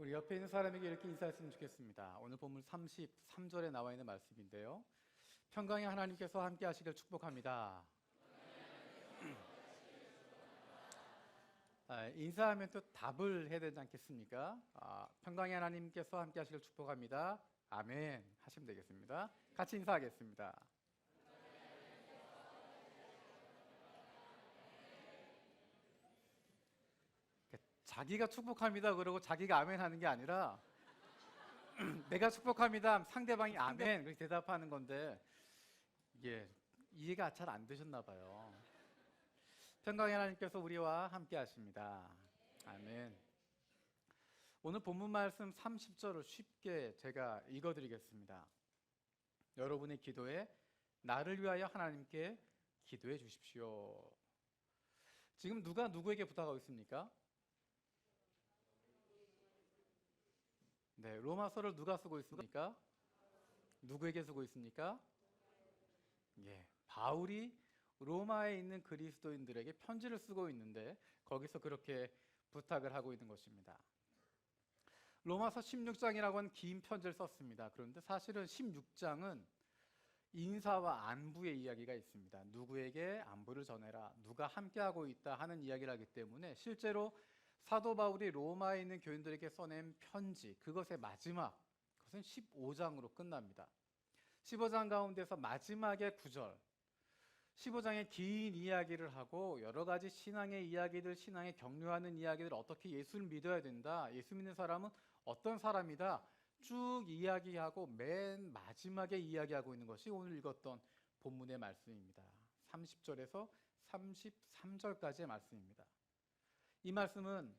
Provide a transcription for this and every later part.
우리 옆에 있는 사람에게 이렇게 인사했으면 좋겠습니다. 오늘 본문 33절에 나와 있는 말씀인데요. 평강의 하나님께서 함께 하시길 축복합니다. 인사하면 또 답을 해야 되지 않겠습니까? 평강의 하나님께서 함께 하시길 축복합니다. 아멘 하시면 되겠습니다. 같이 인사하겠습니다. 자기가 축복합니다 그러고 자기가 아멘 하는 게 아니라 내가 축복합니다 상대방이 아멘 그렇게 대답하는 건데 이게 이해가 잘 안 되셨나 봐요. 평강의 하나님께서 우리와 함께 하십니다. 아멘. 오늘 본문 말씀 30절을 쉽게 제가 읽어드리겠습니다. 여러분의 기도에 나를 위하여 하나님께 기도해 주십시오. 지금 누가 누구에게 부탁하고 있습니까? 네, 로마서를 누가 쓰고 있습니까? 누구에게 쓰고 있습니까? 예, 바울이 로마에 있는 그리스도인들에게 편지를 쓰고 있는데 거기서 그렇게 부탁을 하고 있는 것입니다. 로마서 16장이라고 하는 긴 편지를 썼습니다. 그런데 사실은 16장은 인사와 안부의 이야기가 있습니다. 누구에게 안부를 전해라, 누가 함께하고 있다 하는 이야기를 하기 때문에 실제로 사도 바울이 로마에 있는 교인들에게 써낸 편지, 그것의 마지막, 그것은 15장으로 끝납니다. 15장 가운데서 마지막의 9절, 15장의 긴 이야기를 하고 여러 가지 신앙의 이야기들, 신앙에 격려하는 이야기들, 어떻게 예수를 믿어야 된다, 예수 믿는 사람은 어떤 사람이다 쭉 이야기하고 맨 마지막에 이야기하고 있는 것이 오늘 읽었던 본문의 말씀입니다. 30절에서 33절까지의 말씀입니다. 이 말씀은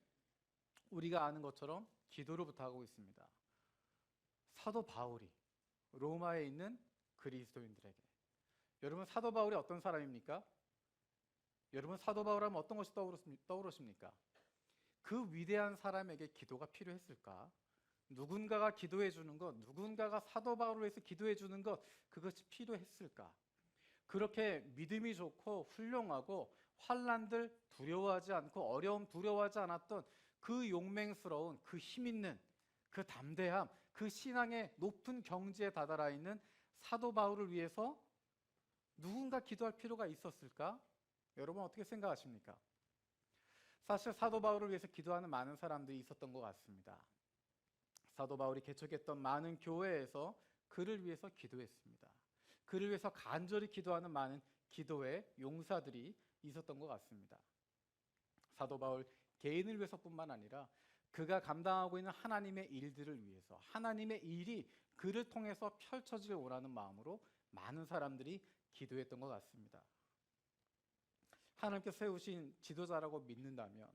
우리가 아는 것처럼 기도를 부탁하고 있습니다. 사도 바울이 로마에 있는 그리스도인들에게. 여러분, 사도 바울이 어떤 사람입니까? 여러분, 사도 바울 하면 어떤 것이 떠오르십니까? 그 위대한 사람에게 기도가 필요했을까? 누군가가 기도해 주는 것, 누군가가 사도 바울을 위해서 기도해 주는 것, 그것이 필요했을까? 그렇게 믿음이 좋고 훌륭하고 환난들 두려워하지 않고 어려움 두려워하지 않았던 그 용맹스러운, 그 힘있는, 그 담대함, 그 신앙의 높은 경지에 다다라 있는 사도 바울을 위해서 누군가 기도할 필요가 있었을까? 여러분 어떻게 생각하십니까? 사실 사도 바울을 위해서 기도하는 많은 사람들이 있었던 것 같습니다. 사도 바울이 개척했던 많은 교회에서 그를 위해서 기도했습니다. 그를 위해서 간절히 기도하는 많은 기도의 용사들이 있었던 것 같습니다. 사도 바울 개인을 위해서뿐만 아니라 그가 감당하고 있는 하나님의 일들을 위해서, 하나님의 일이 그를 통해서 펼쳐지길 원하는 마음으로 많은 사람들이 기도했던 것 같습니다. 하나님께서 세우신 지도자라고 믿는다면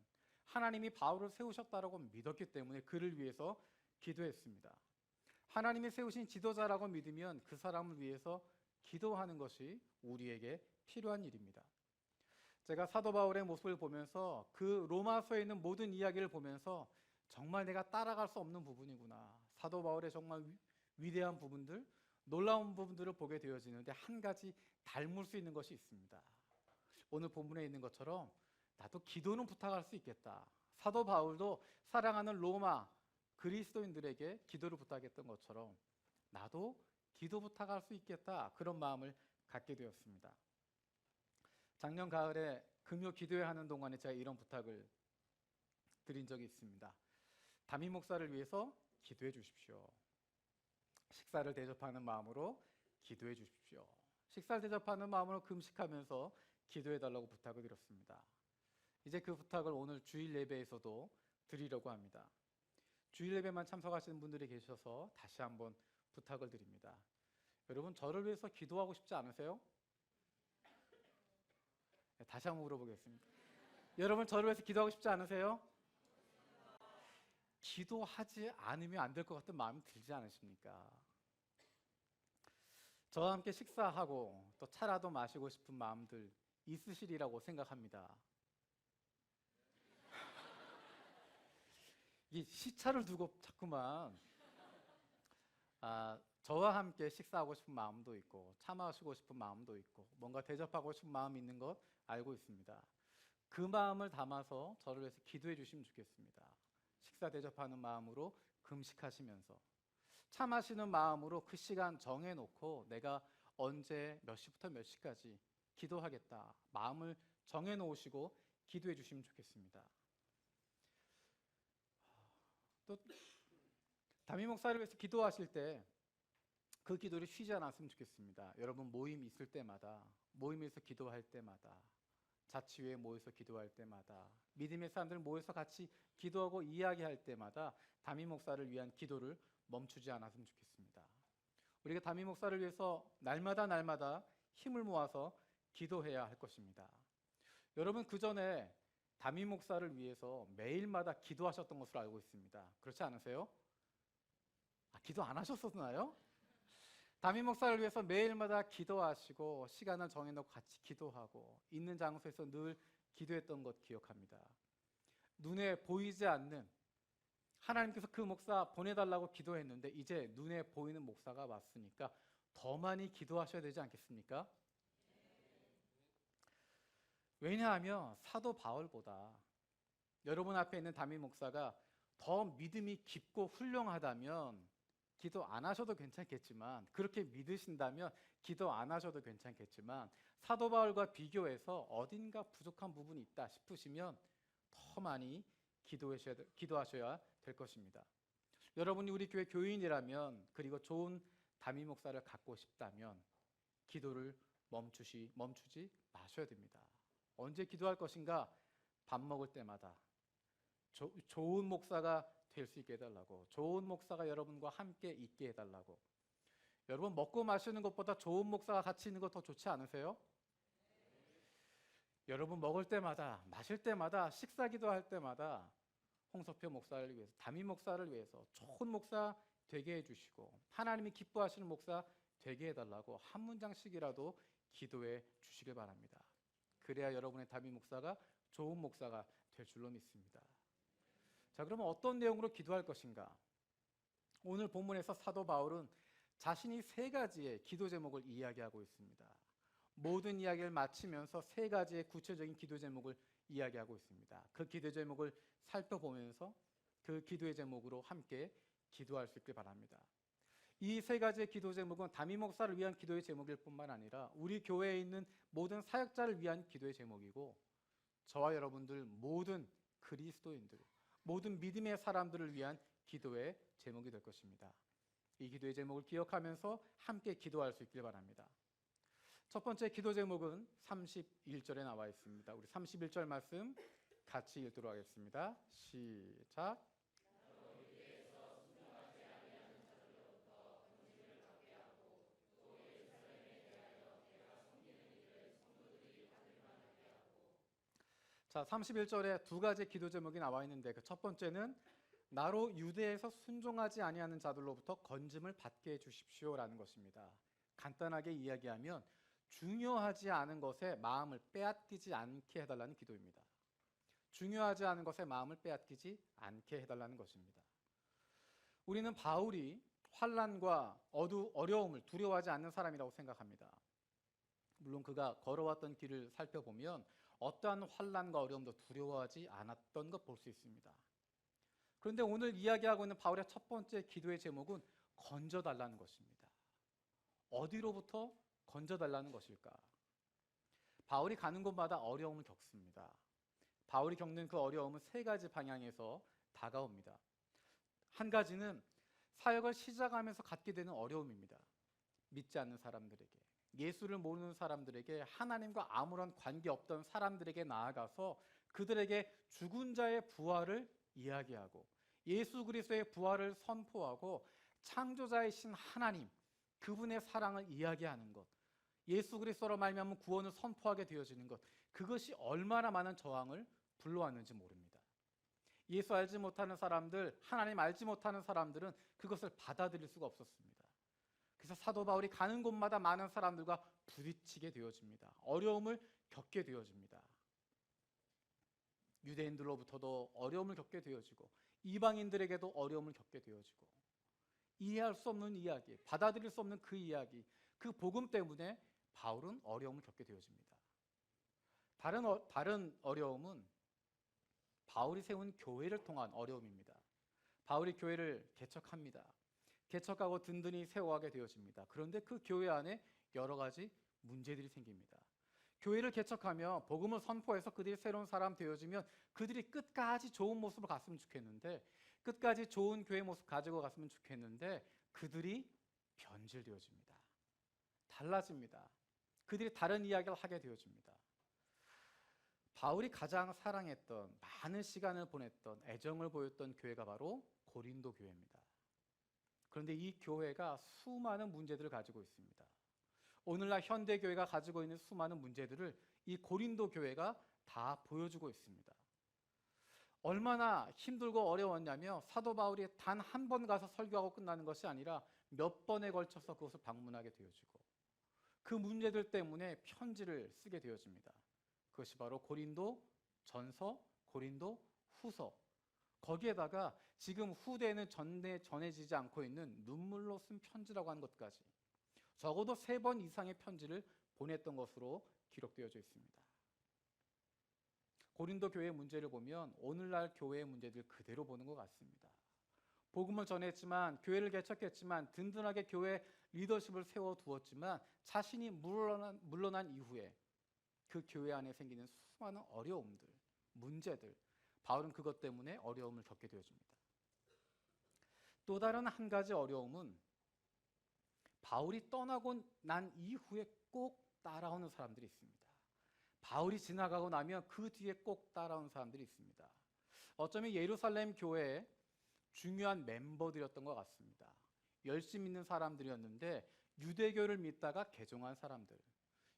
하나님이 바울을 세우셨다라고 믿었기 때문에 그를 위해서 기도했습니다. 하나님이 세우신 지도자라고 믿으면 그 사람을 위해서 기도하는 것이 우리에게 필요한 일입니다. 제가 사도 바울의 모습을 보면서 그 로마서에 있는 모든 이야기를 보면서 정말 내가 따라갈 수 없는 부분이구나, 사도 바울의 정말 위대한 부분들, 놀라운 부분들을 보게 되어지는데 한 가지 닮을 수 있는 것이 있습니다. 오늘 본문에 있는 것처럼 나도 기도는 부탁할 수 있겠다. 사도 바울도 사랑하는 로마 그리스도인들에게 기도를 부탁했던 것처럼 나도 기도 부탁할 수 있겠다, 그런 마음을 갖게 되었습니다. 작년 가을에 금요 기도회 하는 동안에 제가 이런 부탁을 드린 적이 있습니다. 담임 목사를 위해서 기도해 주십시오. 식사를 대접하는 마음으로 기도해 주십시오. 식사를 대접하는 마음으로 금식하면서 기도해 달라고 부탁을 드렸습니다. 이제 그 부탁을 오늘 주일 예배에서도 드리려고 합니다. 주일 예배만 참석하시는 분들이 계셔서 다시 한번 부탁을 드립니다. 여러분, 저를 위해서 기도하고 싶지 않으세요? 네, 다시 한번 물어보겠습니다. 여러분, 저를 위해서 기도하고 싶지 않으세요? 기도하지 않으면 안 될 것 같은 마음이 들지 않으십니까? 저와 함께 식사하고 또 차라도 마시고 싶은 마음들 있으시리라고 생각합니다. 이 시차를 두고 자꾸만 저와 함께 식사하고 싶은 마음도 있고 차 마시고 싶은 마음도 있고 뭔가 대접하고 싶은 마음이 있는 것 알고 있습니다. 그 마음을 담아서 저를 위해서 기도해 주시면 좋겠습니다. 식사 대접하는 마음으로 금식하시면서 참하시는 마음으로 그 시간 정해놓고 내가 언제 몇 시부터 몇 시까지 기도하겠다 마음을 정해놓으시고 기도해 주시면 좋겠습니다. 또 담임 목사를 위해서 기도하실 때 그 기도를 쉬지 않았으면 좋겠습니다. 여러분 모임 있을 때마다, 모임에서 기도할 때마다, 자치회에 모여서 기도할 때마다, 믿음의 사람들 모여서 같이 기도하고 이야기할 때마다 담임 목사를 위한 기도를 멈추지 않았으면 좋겠습니다. 우리가 담임 목사를 위해서 날마다 힘을 모아서 기도해야 할 것입니다. 여러분 그 전에 담임 목사를 위해서 매일마다 기도하셨던 것으로 알고 있습니다. 그렇지 않으세요? 기도 안 하셨었나요? 담임 목사를 위해서 매일마다 기도하시고 시간을 정해놓고 같이 기도하고 있는 장소에서 늘 기도했던 것 기억합니다. 눈에 보이지 않는 하나님께서 그 목사 보내달라고 기도했는데 이제 눈에 보이는 목사가 왔으니까 더 많이 기도하셔야 되지 않겠습니까? 왜냐하면 사도 바울보다 여러분 앞에 있는 담임 목사가 더 믿음이 깊고 훌륭하다면 기도 안 하셔도 괜찮겠지만, 그렇게 믿으신다면 기도 안 하셔도 괜찮겠지만, 사도 바울과 비교해서 어딘가 부족한 부분이 있다 싶으시면 더 많이 기도하셔야 될 것입니다. 여러분이 우리 교회 교인이라면, 그리고 좋은 담임 목사를 갖고 싶다면 기도를 멈추지 마셔야 됩니다. 언제 기도할 것인가? 밥 먹을 때마다 좋은 목사가 될 수 있게 해달라고, 좋은 목사가 여러분과 함께 있게 해달라고. 여러분 먹고 마시는 것보다 좋은 목사가 같이 있는 거 더 좋지 않으세요? 여러분 먹을 때마다, 마실 때마다, 식사 기도할 때마다 홍석표 목사를 위해서, 담임 목사를 위해서 좋은 목사 되게 해주시고 하나님이 기뻐하시는 목사 되게 해달라고 한 문장씩이라도 기도해 주시길 바랍니다. 그래야 여러분의 담임 목사가 좋은 목사가 될 줄로 믿습니다. 자, 그러면 어떤 내용으로 기도할 것인가? 오늘 본문에서 사도 바울은 자신이 3가지의 기도 제목을 이야기하고 있습니다. 모든 이야기를 마치면서 3가지의 구체적인 기도 제목을 이야기하고 있습니다. 그 기도 제목을 살펴보면서 그 기도의 제목으로 함께 기도할 수 있길 바랍니다. 이 3가지의 기도 제목은 담임 목사를 위한 기도의 제목일 뿐만 아니라 우리 교회에 있는 모든 사역자를 위한 기도의 제목이고, 저와 여러분들 모든 그리스도인들, 모든 믿음의 사람들을 위한 기도의 제목이 될 것입니다. 이 기도의 제목을 기억하면서 함께 기도할 수 있길 바랍니다. 첫 번째 기도 제목은 31절에 나와 있습니다. 우리 31절 말씀 같이 읽도록 하겠습니다. 시작. 자, 31절에 2가지 기도 제목이 나와 있는데 그 첫 번째는 나로 유대에서 순종하지 아니하는 자들로부터 건짐을 받게 해 주십시오라는 것입니다. 간단하게 이야기하면 중요하지 않은 것에 마음을 빼앗기지 않게 해달라는 기도입니다. 중요하지 않은 것에 마음을 빼앗기지 않게 해달라는 것입니다. 우리는 바울이 환난과 어려움을 두려워하지 않는 사람이라고 생각합니다. 물론 그가 걸어왔던 길을 살펴보면 어떠한 환난과 어려움도 두려워하지 않았던 것 볼 수 있습니다. 그런데 오늘 이야기하고 있는 바울의 첫 번째 기도의 제목은 건져달라는 것입니다. 어디로부터 건져달라는 것일까? 바울이 가는 곳마다 어려움을 겪습니다. 바울이 겪는 그 어려움은 3가지 방향에서 다가옵니다. 한 가지는 사역을 시작하면서 갖게 되는 어려움입니다. 믿지 않는 사람들에게, 예수를 모르는 사람들에게, 하나님과 아무런 관계없던 사람들에게 나아가서 그들에게 죽은 자의 부활을 이야기하고 예수 그리스도의 부활을 선포하고 창조자이신 하나님, 그분의 사랑을 이야기하는 것, 예수 그리스도로 말미암아 구원을 선포하게 되어지는 것, 그것이 얼마나 많은 저항을 불러왔는지 모릅니다. 예수 알지 못하는 사람들, 하나님 알지 못하는 사람들은 그것을 받아들일 수가 없었습니다. 그래서 사도 바울이 가는 곳마다 많은 사람들과 부딪히게 되어집니다. 어려움을 겪게 되어집니다. 유대인들로부터도 어려움을 겪게 되어지고 이방인들에게도 어려움을 겪게 되어지고, 이해할 수 없는 이야기, 받아들일 수 없는 그 이야기, 그 복음 때문에 바울은 어려움을 겪게 되어집니다. 다른 어려움은 바울이 세운 교회를 통한 어려움입니다. 바울이 교회를 개척합니다. 개척하고 든든히 세워가게 되어집니다. 그런데 그 교회 안에 여러 가지 문제들이 생깁니다. 교회를 개척하며 복음을 선포해서 그들이 새로운 사람 되어지면 그들이 끝까지 좋은 모습을 갔으면 좋겠는데, 끝까지 좋은 교회 모습 가지고 갔으면 좋겠는데 그들이 변질되어집니다. 달라집니다. 그들이 다른 이야기를 하게 되어집니다. 바울이 가장 사랑했던, 많은 시간을 보냈던, 애정을 보였던 교회가 바로 고린도 교회입니다. 그런데 이 교회가 수많은 문제들을 가지고 있습니다. 오늘날 현대 교회가 가지고 있는 수많은 문제들을 이 고린도 교회가 다 보여주고 있습니다. 얼마나 힘들고 어려웠냐며 사도 바울이 단 한 번 가서 설교하고 끝나는 것이 아니라 몇 번에 걸쳐서 그것을 방문하게 되어지고, 그 문제들 때문에 편지를 쓰게 되어집니다. 그것이 바로 고린도 전서, 고린도 후서, 거기에다가 지금 후대에는 전해지지 않고 있는 눈물로 쓴 편지라고 하는 것까지 적어도 3번 이상의 편지를 보냈던 것으로 기록되어져 있습니다. 고린도 교회의 문제를 보면 오늘날 교회의 문제들 그대로 보는 것 같습니다. 복음을 전했지만, 교회를 개척했지만, 든든하게 교회 리더십을 세워두었지만 자신이 물러난 이후에 그 교회 안에 생기는 수많은 어려움들, 문제들, 바울은 그것 때문에 어려움을 겪게 되어집니다. 또 다른 한 가지 어려움은 바울이 떠나고 난 이후에 꼭 따라오는 사람들이 있습니다. 바울이 지나가고 나면 그 뒤에 꼭 따라오는 사람들이 있습니다. 어쩌면 예루살렘 교회의 중요한 멤버들이었던 것 같습니다. 열심히 믿는 사람들이었는데 유대교를 믿다가 개종한 사람들,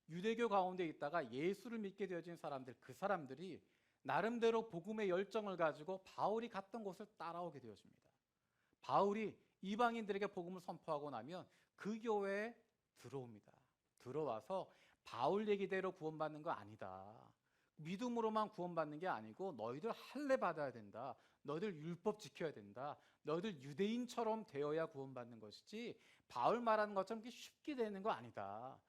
유대교 가운데 있다가 예수를 믿게 되어진 사람들, 그 사람들이 나름대로 복음의 열정을 가지고 바울이 갔던 곳을 따라오게 되어집니다. 바울이 이방인들에게 복음을 선포하고 나면 그 교회에 들어옵니다. 들어와서 바울 얘기대로 구원받는 거 아니다. 믿음으로만 구원받는 게 아니고 너희들 할례 받아야 된다. 너희들 율법 지켜야 된다. 너희들 유대인처럼 되어야 구원받는 것이지 바울 말하는 것처럼 쉽게 되는 거 아니다.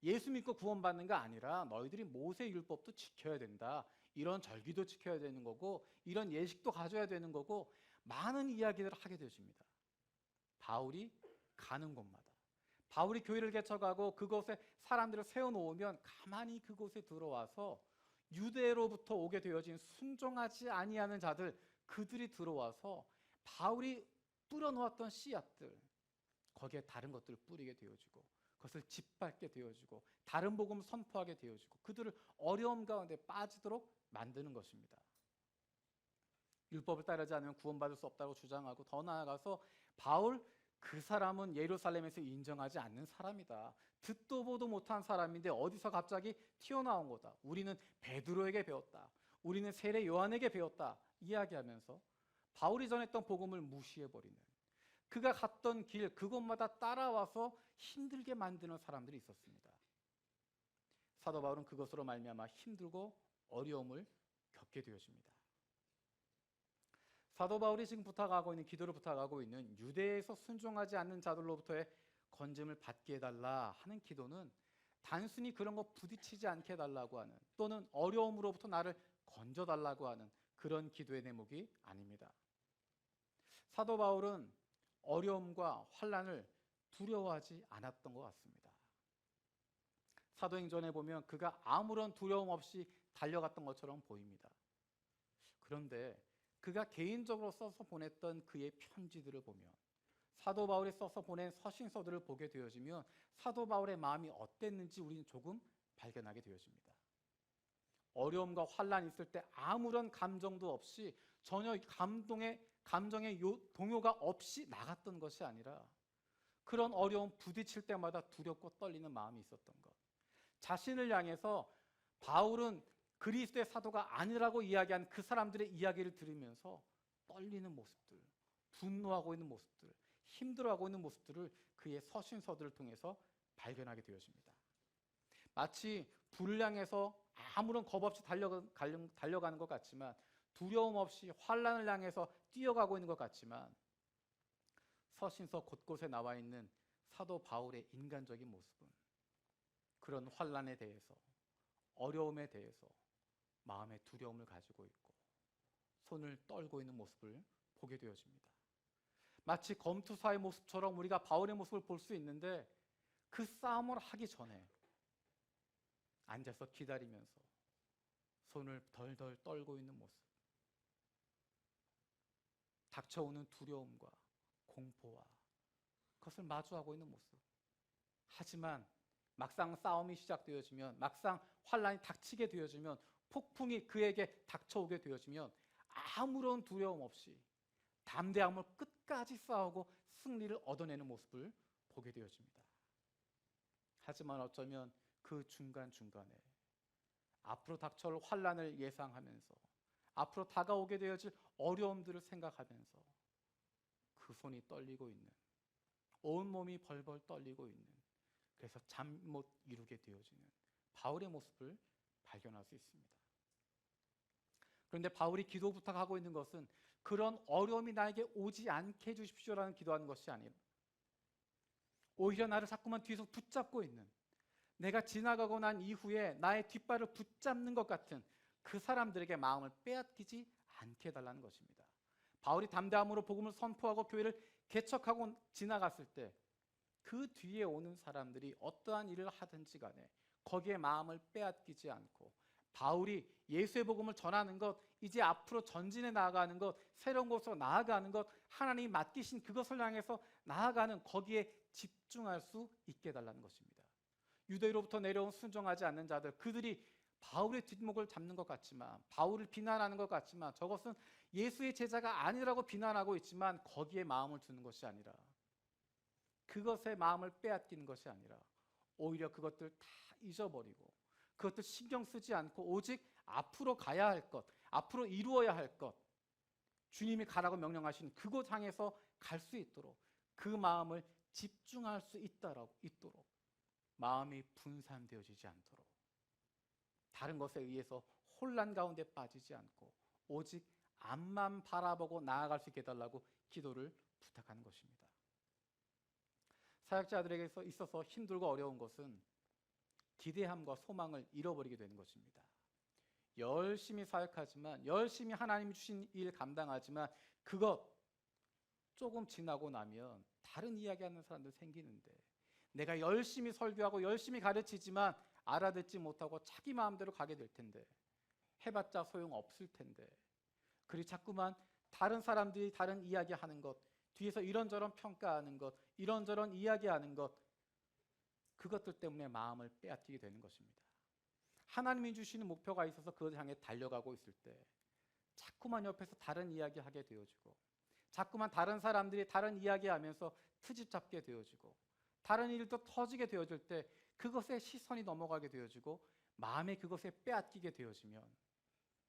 예수 믿고 구원받는 거 아니라 너희들이 모세 율법도 지켜야 된다. 이런 절기도 지켜야 되는 거고 이런 예식도 가져야 되는 거고 많은 이야기들을 하게 되십니다. 바울이 가는 곳마다, 바울이 교회를 개척하고 그곳에 사람들을 세워놓으면 가만히 그곳에 들어와서 유대로부터 오게 되어진 순종하지 아니하는 자들, 그들이 들어와서 바울이 뿌려놓았던 씨앗들, 거기에 다른 것들을 뿌리게 되어지고 그것을 짓밟게 되어지고 다른 복음 선포하게 되어지고 그들을 어려움 가운데 빠지도록 만드는 것입니다. 율법을 따르지 않으면 구원받을 수 없다고 주장하고, 더 나아가서 바울, 그 사람은 예루살렘에서 인정하지 않는 사람이다. 듣도 보도 못한 사람인데 어디서 갑자기 튀어나온 거다. 우리는 베드로에게 배웠다. 우리는 세례 요한에게 배웠다. 이야기하면서 바울이 전했던 복음을 무시해버리는, 그가 갔던 길 그곳마다 따라와서 힘들게 만드는 사람들이 있었습니다. 사도 바울은 그것으로 말미암아 힘들고 어려움을 겪게 되어집니다. 사도 바울이 지금 부탁하고 있는, 기도를 부탁하고 있는 유대에서 순종하지 않는 자들로부터의 건짐을 받게 해달라 하는 기도는 단순히 그런 거 부딪히지 않게 해달라고 하는, 또는 어려움으로부터 나를 건져달라고 하는 그런 기도의 대목이 아닙니다. 사도 바울은 어려움과 환난을 두려워하지 않았던 것 같습니다. 사도행전에 보면 그가 아무런 두려움 없이 달려갔던 것처럼 보입니다. 그런데 그가 개인적으로 써서 보냈던 그의 편지들을 보면, 사도 바울이 써서 보낸 서신서들을 보게 되어지면 사도 바울의 마음이 어땠는지 우리는 조금 발견하게 되어집니다. 어려움과 환난이 있을 때 아무런 감정도 없이, 전혀 감정의 동요가 없이 나갔던 것이 아니라 그런 어려움 부딪힐 때마다 두렵고 떨리는 마음이 있었던 것, 자신을 향해서 바울은 그리스도의 사도가 아니라고 이야기한 그 사람들의 이야기를 들으면서 떨리는 모습들, 분노하고 있는 모습들, 힘들어하고 있는 모습들을 그의 서신서들을 통해서 발견하게 되어집니다. 마치 불을 향해서 아무런 겁 없이 달려가는 것 같지만, 두려움 없이 환난을 향해서 뛰어가고 있는 것 같지만, 서신서 곳곳에 나와 있는 사도 바울의 인간적인 모습은 그런 환난에 대해서, 어려움에 대해서 마음의 두려움을 가지고 있고 손을 떨고 있는 모습을 보게 되어집니다. 마치 검투사의 모습처럼 우리가 바울의 모습을 볼 수 있는데 그 싸움을 하기 전에 앉아서 기다리면서 손을 덜덜 떨고 있는 모습, 닥쳐오는 두려움과 공포와 그것을 마주하고 있는 모습. 하지만 막상 싸움이 시작되어지면, 막상 환란이 닥치게 되어지면, 폭풍이 그에게 닥쳐오게 되어지면 아무런 두려움 없이 담대함을 끝까지 싸우고 승리를 얻어내는 모습을 보게 되어집니다. 하지만 어쩌면 그 중간중간에 앞으로 닥쳐올 환란을 예상하면서 앞으로 다가오게 되어질 어려움들을 생각하면서 그 손이 떨리고 있는, 온몸이 벌벌 떨리고 있는, 그래서 잠 못 이루게 되어지는 바울의 모습을 발견할 수 있습니다. 그런데 바울이 기도 부탁하고 있는 것은 그런 어려움이 나에게 오지 않게 해주십시오라는 기도하는 것이 아니라 오히려 나를 자꾸만 뒤에서 붙잡고 있는, 내가 지나가고 난 이후에 나의 뒷발을 붙잡는 것 같은 그 사람들에게 마음을 빼앗기지 않게 해달라는 것입니다. 바울이 담대함으로 복음을 선포하고 교회를 개척하고 지나갔을 때 그 뒤에 오는 사람들이 어떠한 일을 하든지 간에 거기에 마음을 빼앗기지 않고 바울이 예수의 복음을 전하는 것, 이제 앞으로 전진해 나아가는 것, 새로운 곳으로 나아가는 것, 하나님이 맡기신 그것을 향해서 나아가는 거기에 집중할 수 있게 해달라는 것입니다. 유대로부터 내려온 순종하지 않는 자들, 그들이 바울의 뒷목을 잡는 것 같지만, 바울을 비난하는 것 같지만, 저것은 예수의 제자가 아니라고 비난하고 있지만 거기에 마음을 두는 것이 아니라, 그것에 마음을 빼앗기는 것이 아니라 오히려 그것들 다 잊어버리고 그것들 신경 쓰지 않고 오직 앞으로 가야 할 것, 앞으로 이루어야 할 것, 주님이 가라고 명령하신 그곳 향해서 갈 수 있도록 그 마음을 집중할 수 있도록 마음이 분산되어지지 않도록, 다른 것에 의해서 혼란 가운데 빠지지 않고 오직 앞만 바라보고 나아갈 수 있게 해달라고 기도를 부탁하는 것입니다. 사역자들에게 있어서 힘들고 어려운 것은 기대함과 소망을 잃어버리게 되는 것입니다. 열심히 사역하지만, 열심히 하나님이 주신 일 감당하지만 그것 조금 지나고 나면 다른 이야기하는 사람들 생기는데, 내가 열심히 설교하고 열심히 가르치지만 알아듣지 못하고 자기 마음대로 가게 될 텐데, 해봤자 소용없을 텐데, 그리고 자꾸만 다른 사람들이 다른 이야기하는 것, 뒤에서 이런저런 평가하는 것, 이런저런 이야기하는 것, 그것들 때문에 마음을 빼앗기게 되는 것입니다. 하나님이 주시는 목표가 있어서 그것을 향해 달려가고 있을 때 자꾸만 옆에서 다른 이야기하게 되어지고, 자꾸만 다른 사람들이 다른 이야기하면서 트집 잡게 되어지고, 다른 일도 터지게 되어질 때 그것에 시선이 넘어가게 되어지고 마음에 그것에 빼앗기게 되어지면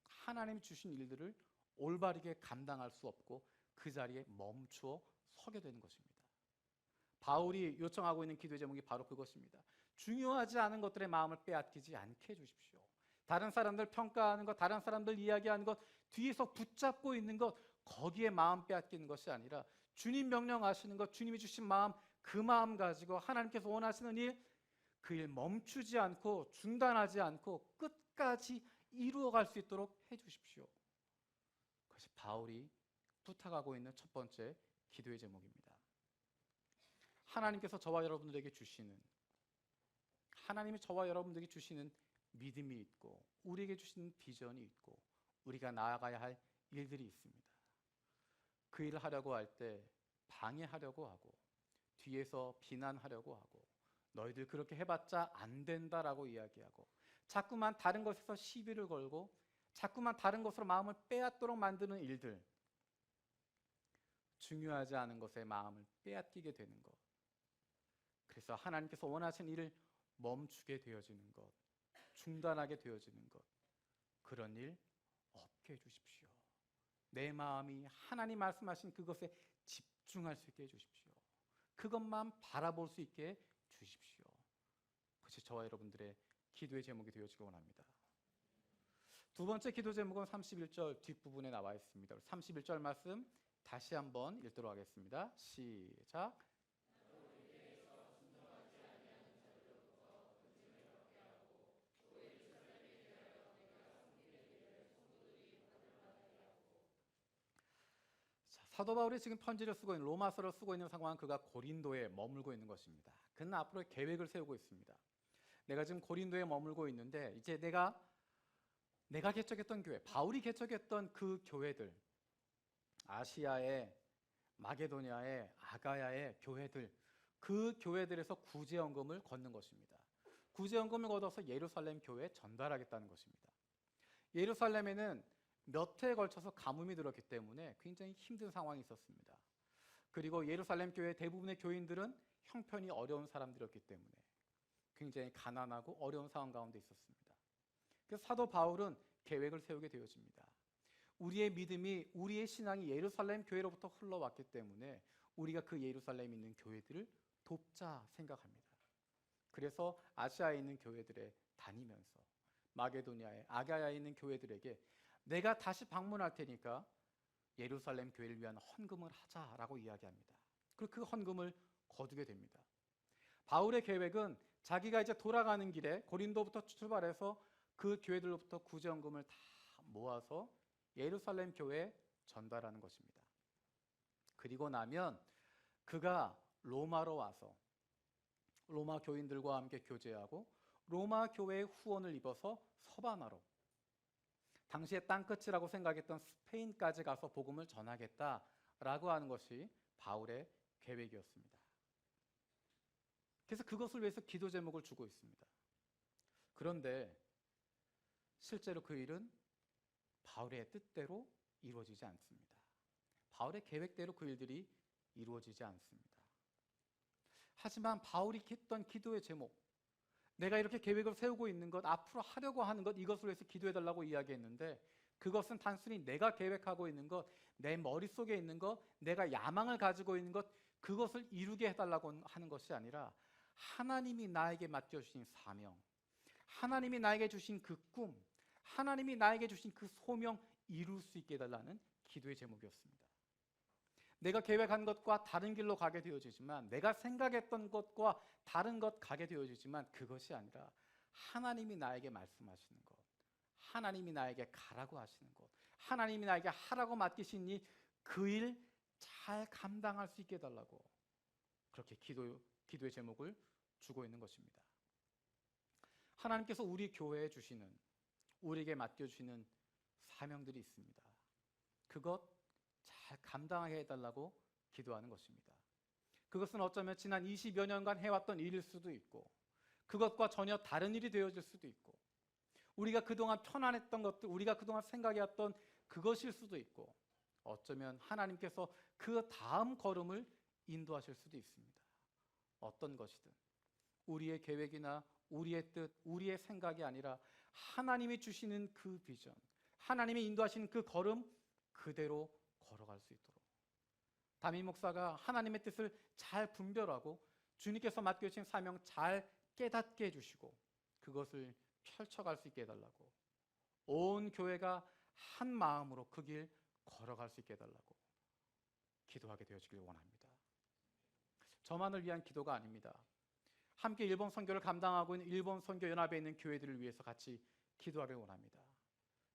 하나님이 주신 일들을 올바르게 감당할 수 없고 그 자리에 멈추어 서게 되는 것입니다. 바울이 요청하고 있는 기도의 제목이 바로 그것입니다. 중요하지 않은 것들의 마음을 빼앗기지 않게 해주십시오. 다른 사람들 평가하는 것, 다른 사람들 이야기하는 것, 뒤에서 붙잡고 있는 것, 거기에 마음 빼앗기는 것이 아니라 주님 명령하시는 것, 주님이 주신 마음, 그 마음 가지고 하나님께서 원하시는 일, 그 일 멈추지 않고 중단하지 않고 끝까지 이루어갈 수 있도록 해주십시오. 그것이 바울이 부탁하고 있는 첫 번째 기도의 제목입니다. 하나님께서 저와 여러분들에게 주시는, 하나님이 저와 여러분들에게 주시는 믿음이 있고 우리에게 주시는 비전이 있고 우리가 나아가야 할 일들이 있습니다. 그 일을 하려고 할 때 방해하려고 하고 뒤에서 비난하려고 하고 너희들 그렇게 해봤자 안 된다라고 이야기하고 자꾸만 다른 것에서 시비를 걸고 자꾸만 다른 것으로 마음을 빼앗도록 만드는 일들, 중요하지 않은 것에 마음을 빼앗기게 되는 것, 그래서 하나님께서 원하시는 일을 멈추게 되어지는 것, 중단하게 되어지는 것, 그런 일 없게 해주십시오. 내 마음이 하나님 말씀하신 그것에 집중할 수 있게 해주십시오. 그것만 바라볼 수 있게 주십시오. 그것이 저와 여러분들의 기도의 제목이 되어지기 원합니다. 두 번째 기도 제목은 31절 뒷부분에 나와 있습니다. 31절 말씀 다시 한번 읽도록 하겠습니다. 시작. 자, 사도 바울이 지금 편지를 쓰고 있는 로마서를 쓰고 있는 상황은 그가 고린도에 머물고 있는 것입니다. 그는 앞으로 계획을 세우고 있습니다. 내가 지금 고린도에 머물고 있는데 이제 내가 개척했던 교회, 바울이 개척했던 그 교회들, 아시아의 마게도니아의 아가야의 교회들, 그 교회들에서 구제연금을 걷는 것입니다. 구제연금을 걷어서 예루살렘 교회에 전달하겠다는 것입니다. 예루살렘에는 몇 해에 걸쳐서 가뭄이 들었기 때문에 굉장히 힘든 상황이 있었습니다. 그리고 예루살렘 교회 대부분의 교인들은 형편이 어려운 사람들이었기 때문에 굉장히 가난하고 어려운 상황 가운데 있었습니다. 그래서 사도 바울은 계획을 세우게 되어집니다. 우리의 믿음이, 우리의 신앙이 예루살렘 교회로부터 흘러왔기 때문에 우리가 그 예루살렘에 있는 교회들을 돕자 생각합니다. 그래서 아시아에 있는 교회들에 다니면서 마게도니아에 아가야에 있는 교회들에게 내가 다시 방문할 테니까 예루살렘 교회를 위한 헌금을 하자라고 이야기합니다. 그리고 그 헌금을 거두게 됩니다. 바울의 계획은 자기가 이제 돌아가는 길에 고린도부터 출발해서 그 교회들로부터 구제헌금을 다 모아서 예루살렘 교회에 전달하는 것입니다. 그리고 나면 그가 로마로 와서 로마 교인들과 함께 교제하고 로마 교회의 후원을 입어서 서바나로, 당시에 땅끝이라고 생각했던 스페인까지 가서 복음을 전하겠다라고 하는 것이 바울의 계획이었습니다. 그래서 그것을 위해서 기도 제목을 주고 있습니다. 그런데 실제로 그 일은 바울의 뜻대로 이루어지지 않습니다. 바울의 계획대로 그 일들이 이루어지지 않습니다. 하지만 바울이 했던 기도의 제목, 내가 이렇게 계획을 세우고 있는 것, 앞으로 하려고 하는 것, 이것을 위해서 기도해달라고 이야기했는데 그것은 단순히 내가 계획하고 있는 것, 내 머릿속에 있는 것, 내가 야망을 가지고 있는 것, 그것을 이루게 해달라고 하는 것이 아니라 하나님이 나에게 맡겨주신 사명, 하나님이 나에게 주신 그 꿈, 하나님이 나에게 주신 그 소명 이룰 수 있게 해달라는 기도의 제목이었습니다. 내가 계획한 것과 다른 길로 가게 되어지지만, 내가 생각했던 것과 다른 것 가게 되어지지만 그것이 아니라 하나님이 나에게 말씀하시는 것, 하나님이 나에게 가라고 하시는 것, 하나님이 나에게 하라고 맡기신 이 그 일 잘 감당할 수 있게 해달라고 그렇게 기도의 제목을 주고 있는 것입니다. 하나님께서 우리 교회에 주시는, 우리에게 맡겨주시는 사명들이 있습니다. 그것 잘 감당하게 해달라고 기도하는 것입니다. 그것은 어쩌면 지난 20여 년간 해왔던 일일 수도 있고, 그것과 전혀 다른 일이 되어질 수도 있고, 우리가 그동안 편안했던 것들, 우리가 그동안 생각해왔던 그것일 수도 있고, 어쩌면 하나님께서 그 다음 걸음을 인도하실 수도 있습니다. 어떤 것이든 우리의 계획이나 우리의 뜻, 우리의 생각이 아니라 하나님이 주시는 그 비전, 하나님이 인도하시는 그 걸음 그대로 걸어갈 수 있도록 담임 목사가 하나님의 뜻을 잘 분별하고 주님께서 맡겨주신 사명 잘 깨닫게 해주시고 그것을 펼쳐갈 수 있게 해달라고, 온 교회가 한 마음으로 그 길 걸어갈 수 있게 해달라고 기도하게 되어지길 원합니다. 저만을 위한 기도가 아닙니다. 함께 일본 선교를 감당하고 있는 일본 선교연합에 있는 교회들을 위해서 같이 기도하길 원합니다.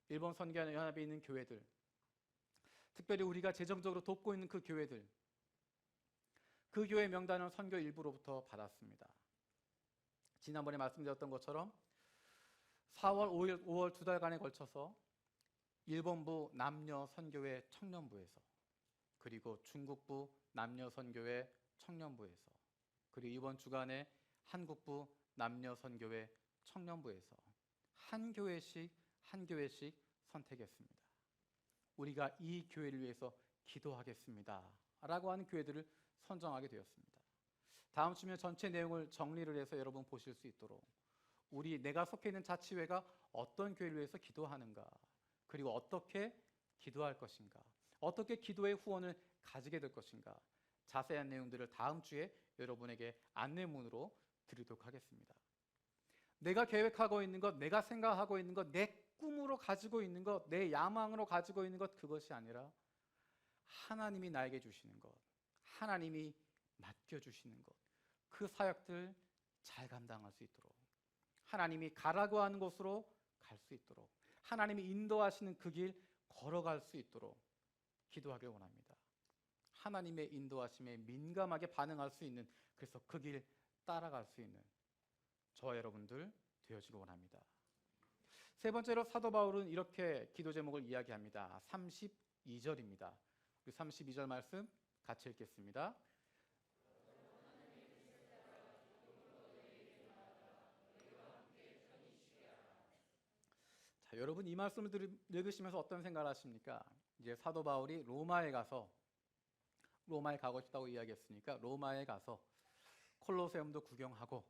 일본 선교연합에 있는 교회들, 특별히 우리가 재정적으로 돕고 있는 그 교회들, 그 교회 명단은 선교 일부로부터 받았습니다. 지난번에 말씀드렸던 것처럼 4월, 5일, 5월 두 달간에 걸쳐서 일본부 남녀 선교회 청년부에서, 그리고 중국부 남녀 선교회 청년부에서, 그리고 이번 주간에 한국부 남녀 선교회 청년부에서 한 교회씩 선택했습니다. 우리가 이 교회를 위해서 기도하겠습니다 라고 하는 교회들을 선정하게 되었습니다. 다음 주면 전체 내용을 정리를 해서 여러분 보실 수 있도록 내가 속해 있는 자치회가 어떤 교회를 위해서 기도하는가, 그리고 어떻게 기도할 것인가, 어떻게 기도의 후원을 가지게 될 것인가, 자세한 내용들을 다음 주에 여러분에게 안내문으로 드리도록 하겠습니다. 내가 계획하고 있는 것, 내가 생각하고 있는 것, 내 꿈으로 가지고 있는 것, 내 야망으로 가지고 있는 것, 그것이 아니라 하나님이 나에게 주시는 것, 하나님이 맡겨주시는 것, 그 사역들 잘 감당할 수 있도록, 하나님이 가라고 하는 곳으로 갈 수 있도록, 하나님이 인도하시는 그 길 걸어갈 수 있도록 기도하길 원합니다. 하나님의 인도하심에 민감하게 반응할 수 있는, 그래서 그 길 따라갈 수 있는 저와 여러분들 되어지기 원합니다. 세 번째로 사도 바울은 이렇게 기도 제목을 이야기합니다. 32절입니다. 우리 32절 말씀 같이 읽겠습니다. 자, 여러분 이 말씀을 읽으시면서 어떤 생각을 하십니까? 이제 사도 바울이 로마에 가고 싶다고 이야기했으니까 로마에 가서 콜로세움도 구경하고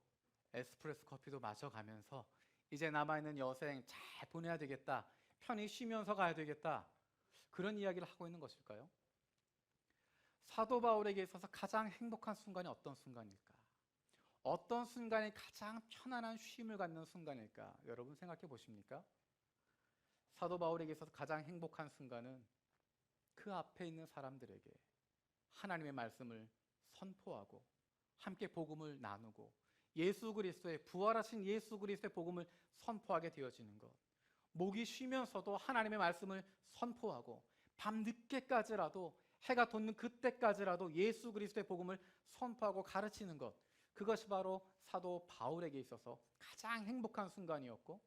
에스프레소 커피도 마셔가면서 이제 남아있는 여생 잘 보내야 되겠다, 편히 쉬면서 가야 되겠다, 그런 이야기를 하고 있는 것일까요? 사도 바울에게 있어서 가장 행복한 순간이 어떤 순간일까? 어떤 순간이 가장 편안한 쉼을 갖는 순간일까? 여러분 생각해 보십니까? 사도 바울에게 있어서 가장 행복한 순간은 그 앞에 있는 사람들에게 하나님의 말씀을 선포하고 함께 복음을 나누고 예수 그리스도의 부활하신 예수 그리스도의 복음을 선포하게 되어지는 것. 목이 쉬면서도 하나님의 말씀을 선포하고 밤 늦게까지라도 해가 돋는 그때까지라도 예수 그리스도의 복음을 선포하고 가르치는 것. 그것이 바로 사도 바울에게 있어서 가장 행복한 순간이었고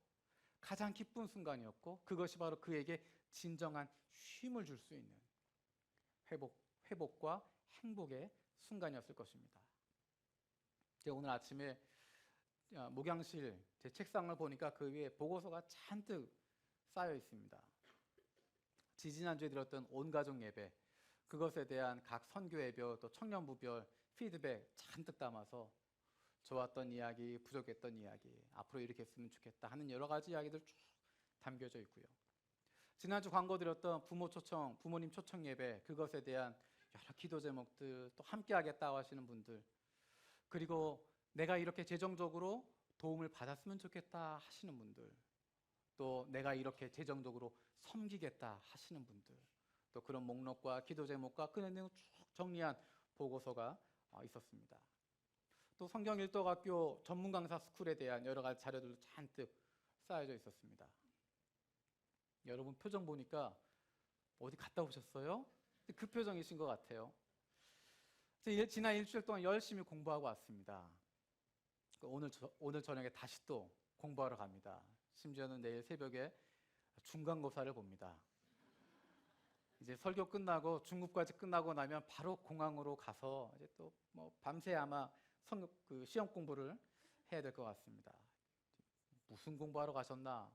가장 기쁜 순간이었고 그것이 바로 그에게 진정한 쉼을 줄 수 있는 회복과 행복의 순간이었을 것입니다. 제가 오늘 아침에 목양실 제 책상을 보니까 그 위에 보고서가 잔뜩 쌓여 있습니다. 지지난주에 들었던 온가족 예배, 그것에 대한 각 선교회별 또 청년부별 피드백 잔뜩 담아서 좋았던 이야기, 부족했던 이야기, 앞으로 이렇게 했으면 좋겠다 하는 여러 가지 이야기들 쭉 담겨져 있고요. 지난주 광고 드렸던 부모님 초청 예배, 그것에 대한 여러 기도 제목들, 또 함께 하겠다고 하시는 분들, 그리고 내가 이렇게 재정적으로 도움을 받았으면 좋겠다 하시는 분들, 또 내가 이렇게 재정적으로 섬기겠다 하시는 분들, 또 그런 목록과 기도 제목과 그 내용을 쭉 정리한 보고서가 있었습니다. 또 성경 일독학교 전문 강사 스쿨에 대한 여러 가지 자료들도 잔뜩 쌓여져 있었습니다. 여러분 표정 보니까 어디 갔다 오셨어요? 그 표정이신 것 같아요. 지난 일주일 동안 열심히 공부하고 왔습니다. 오늘 저녁에 다시 또 공부하러 갑니다. 심지어는 내일 새벽에 중간고사를 봅니다. 이제 설교 끝나고 중급까지 끝나고 나면 바로 공항으로 가서 이제 또 뭐 밤새 아마 시험 공부를 해야 될 것 같습니다. 무슨 공부하러 가셨나?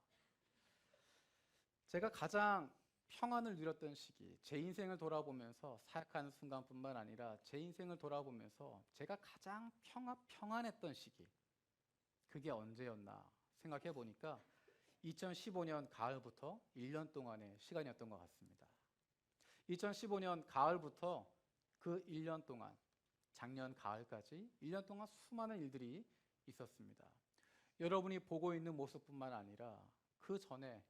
제가 가장 평안을 누렸던 시기, 제 인생을 돌아보면서 사역하는 순간뿐만 아니라 제 인생을 돌아보면서 제가 가장 평안했던 시기, 그게 언제였나 생각해 보니까 2015년 가을부터 1년 동안의 시간이었던 것 같습니다. 2015년 가을부터 그 1년 동안, 작년 가을까지 1년 동안 수많은 일들이 있었습니다. 여러분이 보고 있는 모습뿐만 아니라 그 전에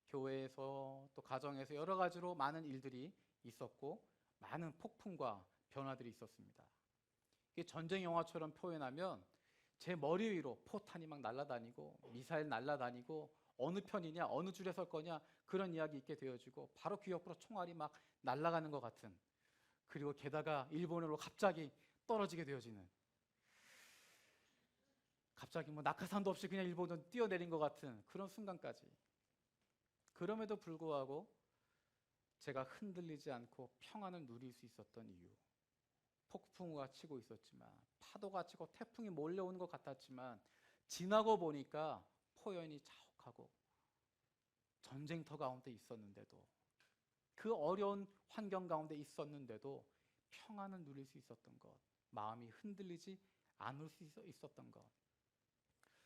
교회에서 또 가정에서 여러 가지로 많은 일들이 있었고 많은 폭풍과 변화들이 있었습니다. 이게 전쟁 영화처럼 표현하면 제 머리 위로 포탄이 막 날아다니고 미사일 날아다니고 어느 편이냐, 어느 줄에 설 거냐, 그런 이야기 있게 되어지고 바로 귀 옆으로 총알이 막 날아가는 것 같은, 그리고 게다가 일본으로 갑자기 떨어지게 되어지는, 갑자기 뭐 낙하산도 없이 그냥 일본으로 뛰어내린 것 같은 그런 순간까지. 그럼에도 불구하고 제가 흔들리지 않고 평안을 누릴 수 있었던 이유, 폭풍우가 치고 있었지만, 파도가 치고 태풍이 몰려오는 것 같았지만 지나고 보니까 포연이 자욱하고 전쟁터 가운데 있었는데도, 그 어려운 환경 가운데 있었는데도 평안을 누릴 수 있었던 것, 마음이 흔들리지 않을 수 있었던 것,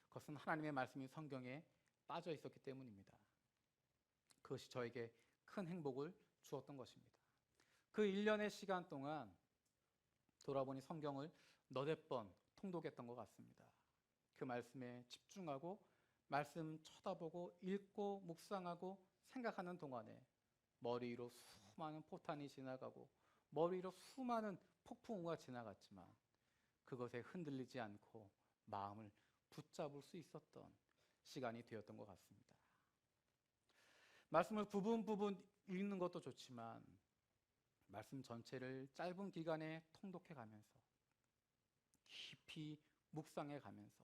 그것은 하나님의 말씀이 성경에 빠져 있었기 때문입니다. 그것이 저에게 큰 행복을 주었던 것입니다. 그 1년의 시간 동안 돌아보니 성경을 너댓 번 통독했던 것 같습니다. 그 말씀에 집중하고 말씀 쳐다보고 읽고 묵상하고 생각하는 동안에 머리 위로 수많은 포탄이 지나가고 머리 위로 수많은 폭풍우가 지나갔지만 그것에 흔들리지 않고 마음을 붙잡을 수 있었던 시간이 되었던 것 같습니다. 말씀을 부분 읽는 것도 좋지만 말씀 전체를 짧은 기간에 통독해 가면서 깊이 묵상해 가면서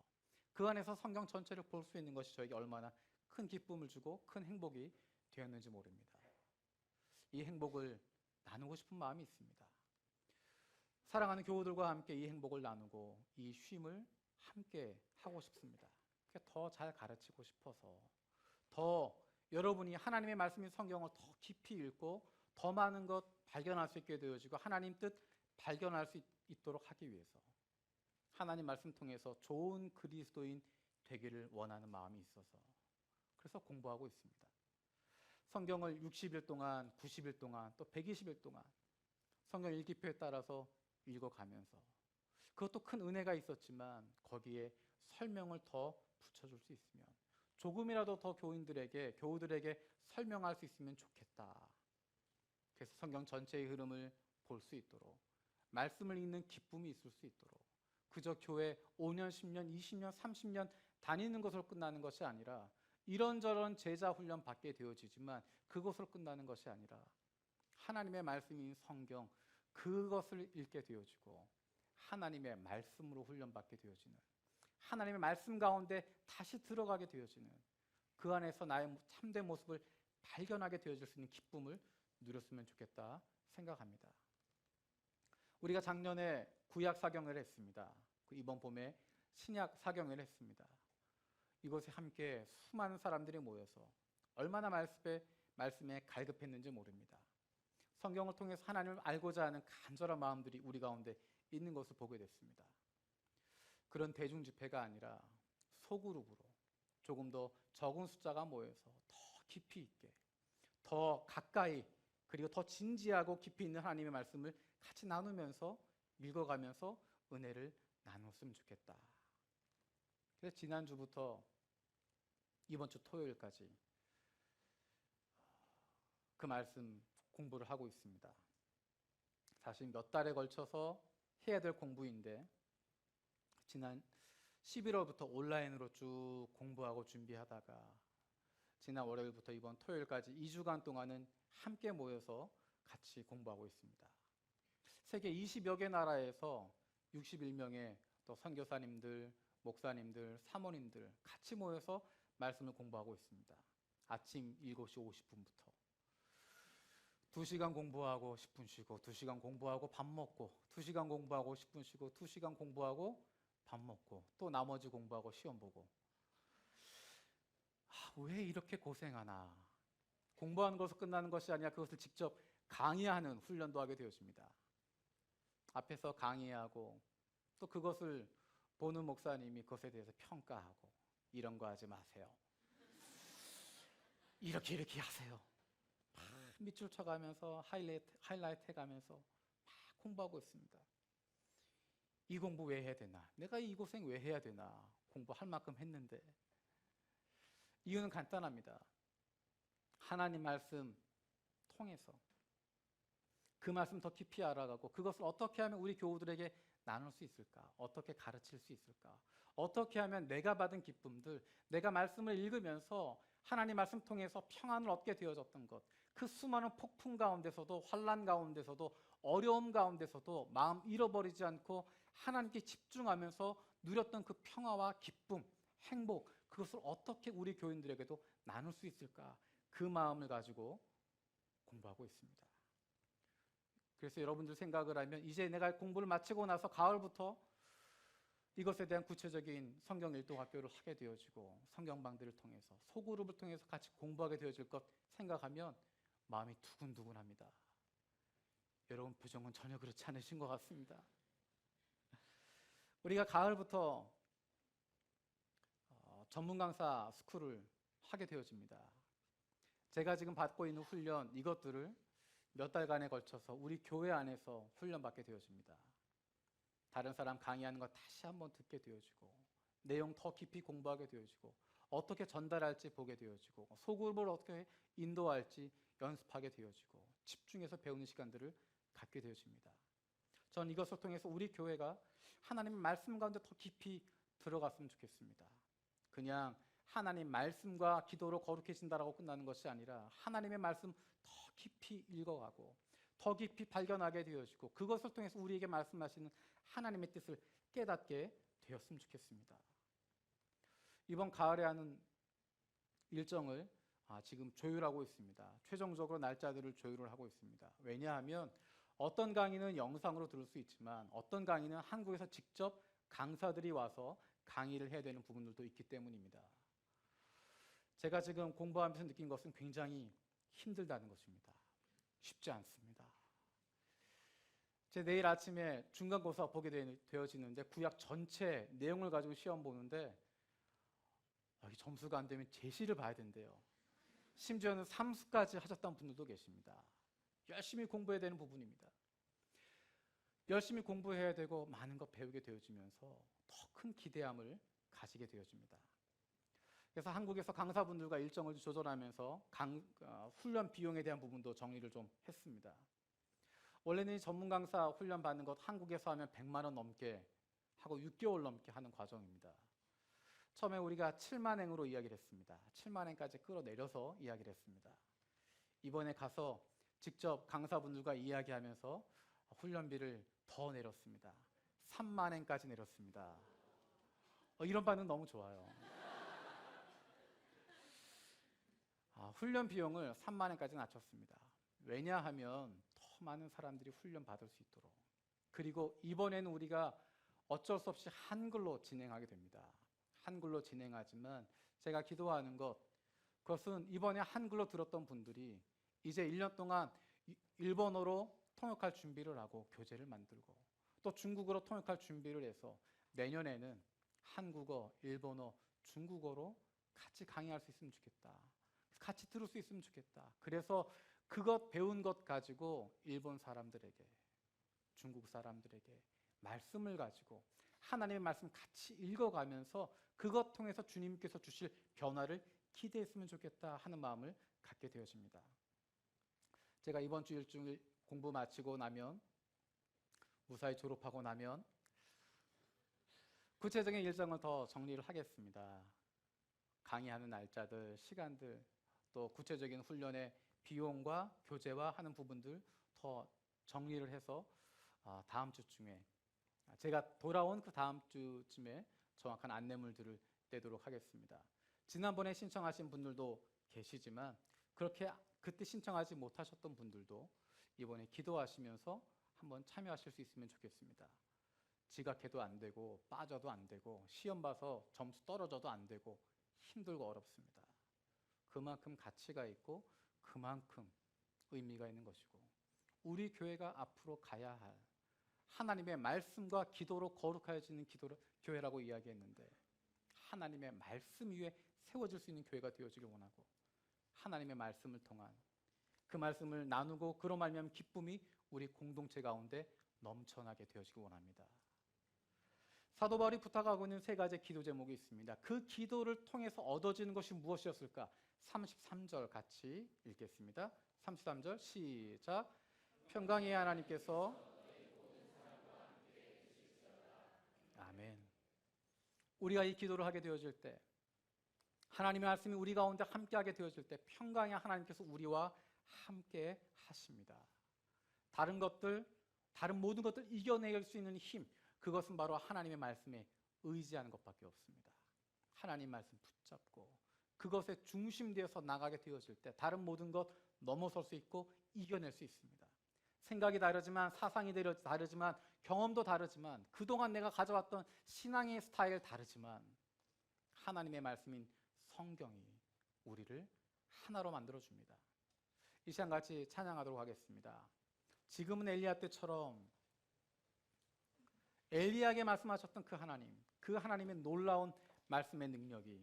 그 안에서 성경 전체를 볼 수 있는 것이 저에게 얼마나 큰 기쁨을 주고 큰 행복이 되었는지 모릅니다. 이 행복을 나누고 싶은 마음이 있습니다. 사랑하는 교우들과 함께 이 행복을 나누고 이 쉼을 함께 하고 싶습니다. 더 잘 가르치고 싶어서 더 여러분이 하나님의 말씀인 성경을 더 깊이 읽고 더 많은 것 발견할 수 있게 되어지고 하나님 뜻 발견할 수 있도록 하기 위해서 하나님 말씀 통해서 좋은 그리스도인 되기를 원하는 마음이 있어서 그래서 공부하고 있습니다. 성경을 60일 동안, 90일 동안, 또 120일 동안 성경 읽기표에 따라서 읽어가면서 그것도 큰 은혜가 있었지만 거기에 설명을 더 붙여줄 수 있으면 조금이라도 더 교우들에게 설명할 수 있으면 좋겠다. 그래서 성경 전체의 흐름을 볼 수 있도록 말씀을 읽는 기쁨이 있을 수 있도록 그저 교회 5년, 10년, 20년, 30년 다니는 것으로 끝나는 것이 아니라 이런저런 제자 훈련 받게 되어지지만 그것으로 끝나는 것이 아니라 하나님의 말씀인 성경 그것을 읽게 되어지고 하나님의 말씀으로 훈련받게 되어지는 하나님의 말씀 가운데 다시 들어가게 되어지는 그 안에서 나의 참된 모습을 발견하게 되어질 수 있는 기쁨을 누렸으면 좋겠다 생각합니다. 우리가 작년에 구약 사경을 했습니다. 이번 봄에 신약 사경을 했습니다. 이곳에 함께 수많은 사람들이 모여서 얼마나 말씀에 갈급했는지 모릅니다. 성경을 통해서 하나님을 알고자 하는 간절한 마음들이 우리 가운데 있는 것을 보게 됐습니다. 그런 대중 집회가 아니라 소그룹으로 조금 더 적은 숫자가 모여서 더 깊이 있게, 더 가까이 그리고 더 진지하고 깊이 있는 하나님의 말씀을 같이 나누면서 읽어가면서 은혜를 나눴으면 좋겠다. 그래서 지난주부터 이번 주 토요일까지 그 말씀 공부를 하고 있습니다. 사실 몇 달에 걸쳐서 해야 될 공부인데 지난 11월부터 온라인으로 쭉 공부하고 준비하다가 지난 월요일부터 이번 토요일까지 2주간 동안은 함께 모여서 같이 공부하고 있습니다. 세계 20여 개 나라에서 61명의 또 선교사님들, 목사님들, 사모님들 같이 모여서 말씀을 공부하고 있습니다. 아침 7시 50분부터 2시간 공부하고 10분 쉬고 2시간 공부하고 밥 먹고 2시간 공부하고 10분 쉬고 2시간 공부하고 밥 먹고 또 나머지 공부하고 시험 보고 왜 이렇게 고생하나. 공부하는 것으로 끝나는 것이 아니라 그것을 직접 강의하는 훈련도 하게 되어집니다. 앞에서 강의하고 또 그것을 보는 목사님이 그것에 대해서 평가하고 이런 거 하지 마세요. 이렇게 하세요. 밑줄 쳐가면서 하이라이트 해가면서 막 공부하고 있습니다. 이 공부 왜 해야 되나? 내가 이 고생 왜 해야 되나? 공부할 만큼 했는데. 이유는 간단합니다. 하나님 말씀 통해서 그 말씀 더 깊이 알아가고 그것을 어떻게 하면 우리 교우들에게 나눌 수 있을까? 어떻게 가르칠 수 있을까? 어떻게 하면 내가 받은 기쁨들, 내가 말씀을 읽으면서 하나님 말씀 통해서 평안을 얻게 되어졌던 것, 그 수많은 폭풍 가운데서도 환난 가운데서도 어려움 가운데서도 마음 잃어버리지 않고 하나님께 집중하면서 누렸던 그 평화와 기쁨, 행복, 그것을 어떻게 우리 교인들에게도 나눌 수 있을까? 그 마음을 가지고 공부하고 있습니다. 그래서 여러분들 생각을 하면 이제 내가 공부를 마치고 나서 가을부터 이것에 대한 구체적인 성경 일독 학교를 하게 되어지고 성경방들을 통해서 소그룹을 통해서 같이 공부하게 되어질 것 생각하면 마음이 두근두근합니다. 여러분 표정은 전혀 그렇지 않으신 것 같습니다. 우리가 가을부터 전문 강사 스쿨을 하게 되어집니다. 제가 지금 받고 있는 훈련 이것들을 몇 달간에 걸쳐서 우리 교회 안에서 훈련받게 되어집니다. 다른 사람 강의하는 거 다시 한번 듣게 되어지고 내용 더 깊이 공부하게 되어지고 어떻게 전달할지 보게 되어지고 소그룹을 어떻게 인도할지 연습하게 되어지고 집중해서 배우는 시간들을 갖게 되어집니다. 전 이것을 통해서 우리 교회가 하나님의 말씀 가운데 더 깊이 들어갔으면 좋겠습니다. 그냥 하나님 말씀과 기도로 거룩해진다라고 끝나는 것이 아니라 하나님의 말씀 더 깊이 읽어가고 더 깊이 발견하게 되어지고 그것을 통해서 우리에게 말씀하시는 하나님의 뜻을 깨닫게 되었으면 좋겠습니다. 이번 가을에 하는 일정을 지금 조율하고 있습니다. 최종적으로 날짜들을 조율을 하고 있습니다. 왜냐하면 어떤 강의는 영상으로 들을 수 있지만 어떤 강의는 한국에서 직접 강사들이 와서 강의를 해야 되는 부분들도 있기 때문입니다. 제가 지금 공부하면서 느낀 것은 굉장히 힘들다는 것입니다. 쉽지 않습니다. 제 내일 아침에 중간고사 보게 되어지는데 구약 전체 내용을 가지고 시험 보는데 점수가 안 되면 제시를 봐야 된대요. 심지어는 삼수까지 하셨던 분들도 계십니다. 열심히 공부해야 되는 부분입니다. 열심히 공부해야 되고 많은 것 배우게 되어지면서 더 큰 기대함을 가지게 되어집니다. 그래서 한국에서 강사분들과 일정을 조절하면서 훈련 비용에 대한 부분도 정리를 좀 했습니다. 원래는 전문 강사 훈련 받는 것 한국에서 하면 100만 원 넘게 하고 6개월 넘게 하는 과정입니다. 처음에 우리가 7만 엔으로 이야기를 했습니다. 7만 엔까지 끌어내려서 이야기를 했습니다. 이번에 가서 직접 강사분들과 이야기하면서 훈련비를 더 내렸습니다. 3만 엔까지 내렸습니다. 이런 반응 너무 좋아요. 훈련 비용을 3만 엔까지 낮췄습니다. 왜냐하면 더 많은 사람들이 훈련 받을 수 있도록. 그리고 이번에는 우리가 어쩔 수 없이 한글로 진행하게 됩니다. 한글로 진행하지만 제가 기도하는 그것은 이번에 한글로 들었던 분들이 이제 1년 동안 일본어로 통역할 준비를 하고 교재를 만들고 또 중국어로 통역할 준비를 해서 내년에는 한국어, 일본어, 중국어로 같이 강의할 수 있으면 좋겠다. 같이 들을 수 있으면 좋겠다. 그래서 그것 배운 것 가지고 일본 사람들에게, 중국 사람들에게 말씀을 가지고 하나님의 말씀 같이 읽어가면서 그것 통해서 주님께서 주실 변화를 기대했으면 좋겠다 하는 마음을 갖게 되어집니다. 제가 이번 주 일주일 공부 마치고 나면 무사히 졸업하고 나면 구체적인 일정을 더 정리를 하겠습니다. 강의하는 날짜들, 시간들, 또 구체적인 훈련의 비용과 교재와 하는 부분들 더 정리를 해서 다음 주쯤에 제가 돌아온 그 다음 주쯤에 정확한 안내물들을 내도록 하겠습니다. 지난번에 신청하신 분들도 계시지만 그렇게 그때 신청하지 못하셨던 분들도 이번에 기도하시면서 한번 참여하실 수 있으면 좋겠습니다. 지각해도 안 되고 빠져도 안 되고 시험 봐서 점수 떨어져도 안 되고 힘들고 어렵습니다. 그만큼 가치가 있고 그만큼 의미가 있는 것이고 우리 교회가 앞으로 가야 할 하나님의 말씀과 기도로 거룩해지는 교회라고 이야기했는데 하나님의 말씀 위에 세워질 수 있는 교회가 되어지길 원하고 하나님의 말씀을 통한 그 말씀을 나누고 그로 말미암은 기쁨이 우리 공동체 가운데 넘쳐나게 되어지길 원합니다. 사도 바울이 부탁하고 있는 3가지 기도 제목이 있습니다. 그 기도를 통해서 얻어지는 것이 무엇이었을까? 33절 같이 읽겠습니다. 33절 시작. 평강의 하나님께서 아멘. 우리가 이 기도를 하게 되어질 때 하나님의 말씀이 우리 가운데 함께하게 되어질 때 평강의 하나님께서 우리와 함께 하십니다. 다른 모든 것들 이겨낼 수 있는 힘, 그것은 바로 하나님의 말씀에 의지하는 것밖에 없습니다. 하나님 말씀 붙잡고 그것에 중심되어서 나가게 되어질 때 다른 모든 것 넘어설 수 있고 이겨낼 수 있습니다. 생각이 다르지만 사상이 다르지만 경험도 다르지만 그동안 내가 가져왔던 신앙의 스타일 다르지만 하나님의 말씀인 성경이 우리를 하나로 만들어줍니다. 이 시간 같이 찬양하도록 하겠습니다. 지금은 엘리야 때처럼 엘리야에게 말씀하셨던 그 하나님의 놀라운 말씀의 능력이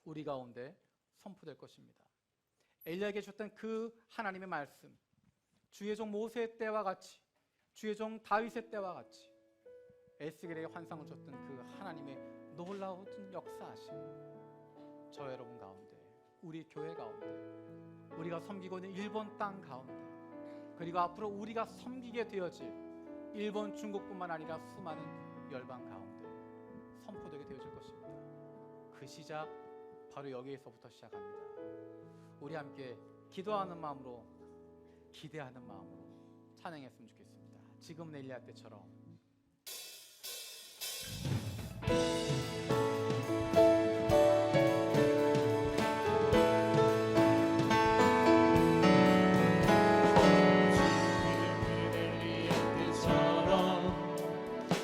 우리 가운데 선포될 것입니다. 엘리야에게 주셨던 그 하나님의 말씀, 주의 종 모세의 때와 같이, 주의 종 다윗의 때와 같이 에스겔에게 환상을 줬던 그 하나님의 놀라운 역사하심 저 여러분 가운데, 우리 교회 가운데, 우리가 섬기고 있는 일본 땅 가운데, 그리고 앞으로 우리가 섬기게 되어질 일본, 중국뿐만 아니라 수많은 열방 가운데 선포되게 되어질 것입니다. 그 시작 바로 여기에서부터 시작합니다. 우리 함께 기도하는 마음으로 기대하는 마음으로 찬양했으면 좋겠습니다. 지금 엘리야 때처럼.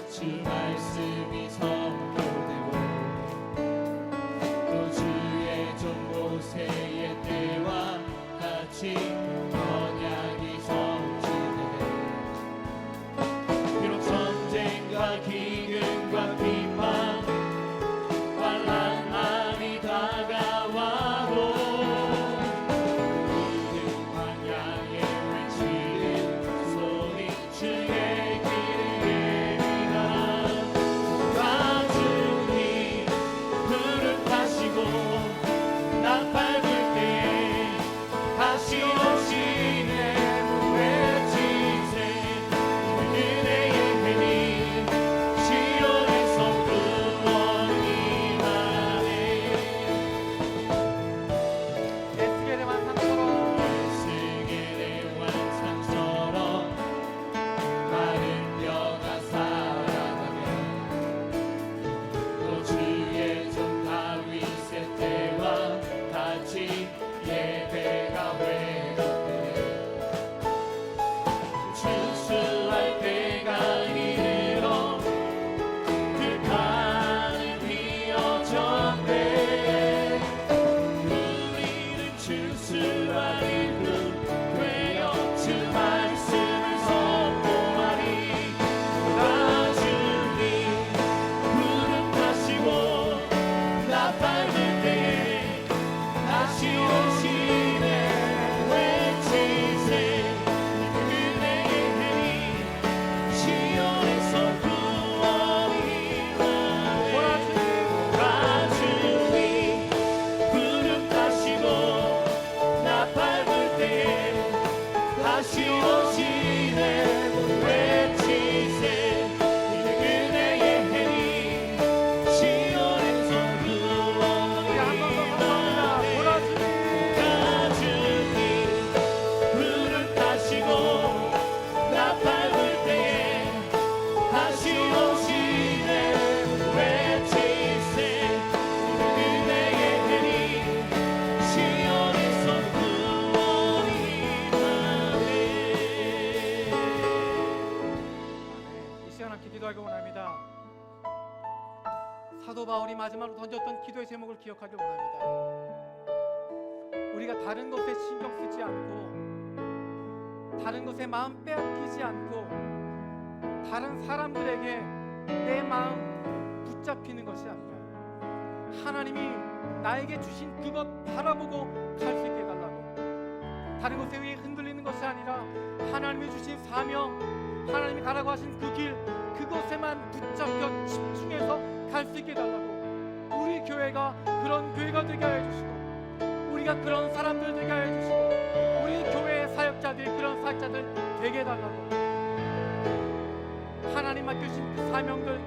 주 말씀이 선포되고 또 주의 종 모세의 때와 같이 언약이 성취되네. 비록 전쟁과 기근과 비판 환난 많이 다가와도 우리는 광야에 외치는 소리 주의 길을 나 밟을 때 다시 오시네. 외치세 그대의 해니 시온에서 구원이라네. 에스겔의 환상처럼 에스겔의 환상처럼 마른 뼈가 살아나면 또 주의 종 다윗의 때와 같이 예배가 회복되네. 추수할 때가 이르러 그 판을 휘어졌네. 우리는 추수할 이후 되어 주 말씀을 선포하리. 나 주님 구름 타시고 나 밟을 때 다시 오시네. 외치세 그대의 해니 시온에서 구원이 나네. 나 주님 구름 타시고 나 밟을 때 다시 오시네. 외치세 그대의 해니 시온에서 구원이 나네. 나 주님 구름 타시고 나 밟을 때 다시 오시네. 외치세 그대의 해니 시온에서 구원이 나네. 이 시간 함께 기도하기 원합니다. 사도 바울이 마지막으로 던졌던 기도의 제목을 기억하길 원합니다. 우리가 다른 것에 신경 쓰지 않고 다른 것에 마음 빼앗기지 않고 다른 사람들에게 내 마음 붙잡히는 것이 아니라 하나님이 나에게 주신 그것 바라보고 갈 수 있게 해달라고. 다른 것에 의해 흔들리는 것이 아니라 하나님이 주신 사명, 하나님이 가라고 하신 그 길, 그것에만 붙잡혀 집중해서 갈 수 있게 해달라고. 우리 교회가 그런 교회가 되게 해주시고 우리가 그런 사람들 되게 해주시고 우리 교회의 사역자들이 그런 사역자들 되게 해달라고. 하나님 맡겨주신 그 사명들,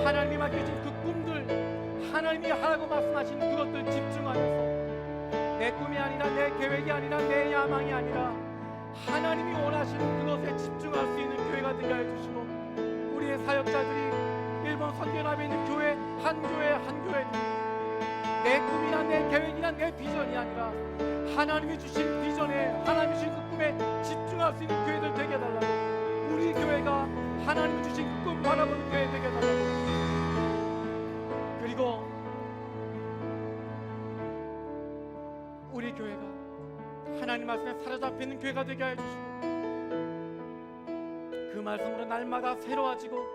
하나님이 맡겨주신 그 꿈들, 하나님이 하라고 말씀하신 그것들 집중하면서 내 꿈이 아니라 내 계획이 아니라 내 야망이 아니라 하나님이 원하시는 그것에 집중할 수 있는 교회가 되게 해주시고 우리의 사역자들이 일본 선교연합에 있는 교회 한 교회들이 내 꿈이나 내 계획이나 내 비전이 아니라 하나님이 주신 비전에 하나님이 주신 그 꿈에 집중할 수 있는 교회들 되게 해달라고. 우리 교회가 하나님이 주신 그 꿈 바라보는 교회 되게 해달라고. 그리고 우리 교회가 하나님 말씀에 사로잡혀 있는 교회가 되게 해주시고 그 말씀으로 날마다 새로워지고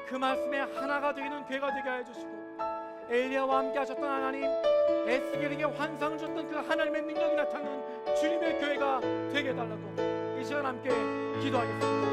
그 말씀에 하나가 되는 교회가 되게 해주시고 엘리야와 함께 하셨던 하나님, 에스겔에게 환상을 줬던 그 하나님의 능력이 나타나는 주님의 교회가 되게 해달라고 이 시간 함께 기도하겠습니다.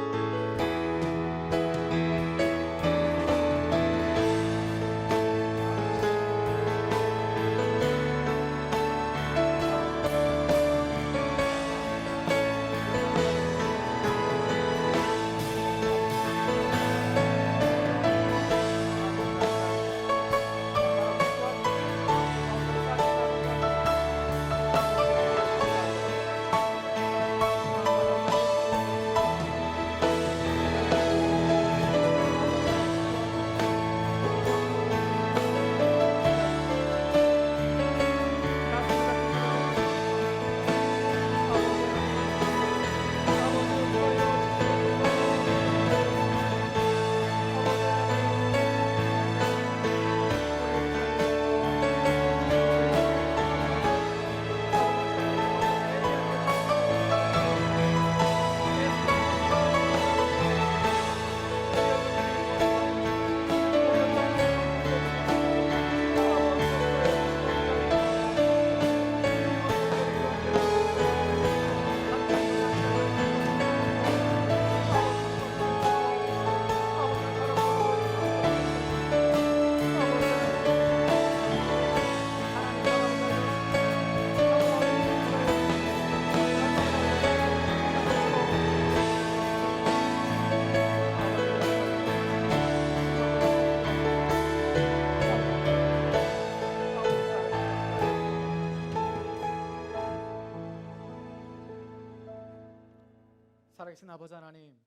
살아계신 아버지 하나님,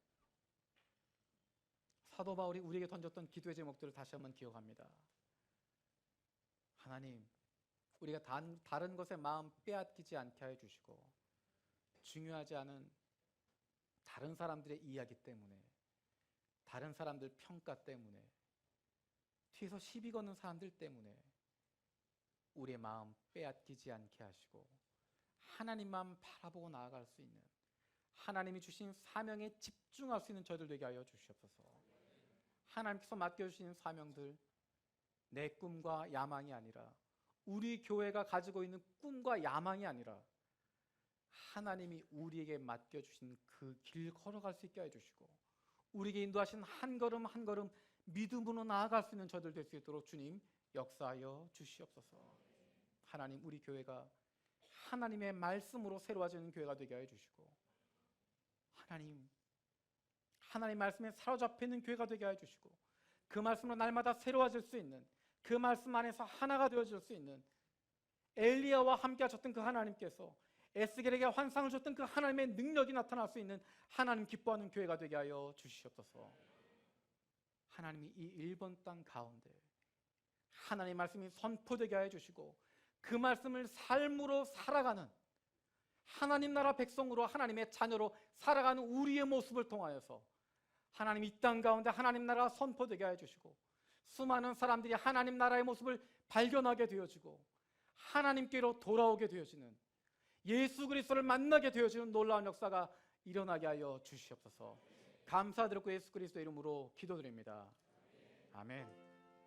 사도 바울이 우리에게 던졌던 기도의 제목들을 다시 한번 기억합니다. 하나님, 우리가 다른 것에 마음 빼앗기지 않게 하여 주시고, 중요하지 않은 다른 사람들의 이야기 때문에, 다른 사람들 평가 때문에, 뒤에서 시비 거는 사람들 때문에 우리의 마음 빼앗기지 않게 하시고, 하나님만 바라보고 나아갈 수 있는, 하나님이 주신 사명에 집중할 수 있는 저희들 되게 하여 주시옵소서. 하나님께서 맡겨주신 사명들, 내 꿈과 야망이 아니라, 우리 교회가 가지고 있는 꿈과 야망이 아니라, 하나님이 우리에게 맡겨주신 그 길 걸어갈 수 있게 해주시고, 우리에게 인도하신 한 걸음 한 걸음 믿음으로 나아갈 수 있는 저들 될 수 있도록 주님 역사하여 주시옵소서. 하나님, 우리 교회가 하나님의 말씀으로 새로워지는 교회가 되게 하여 주시고, 하나님 말씀에 사로잡혀 있는 교회가 되게 하여 주시고, 그 말씀으로 날마다 새로워질 수 있는, 그 말씀 안에서 하나가 되어질 수 있는, 엘리야와 함께 하셨던 그 하나님께서 에스겔에게 환상을 줬던 그 하나님의 능력이 나타날 수 있는 하나님 기뻐하는 교회가 되게 하여 주시옵소서. 하나님이 이 일본 땅 가운데 하나님의 말씀이 선포되게 하여 주시고, 그 말씀을 삶으로 살아가는 하나님 나라 백성으로, 하나님의 자녀로 살아가는 우리의 모습을 통하여서 하나님 이 땅 가운데 하나님 나라가 선포되게 하여 주시고, 수많은 사람들이 하나님 나라의 모습을 발견하게 되어지고 하나님께로 돌아오게 되어지는, 예수 그리스도를 만나게 되어지는 놀라운 역사가 일어나게 하여 주시옵소서. 감사드리고 예수 그리스도 이름으로 기도드립니다. 아멘.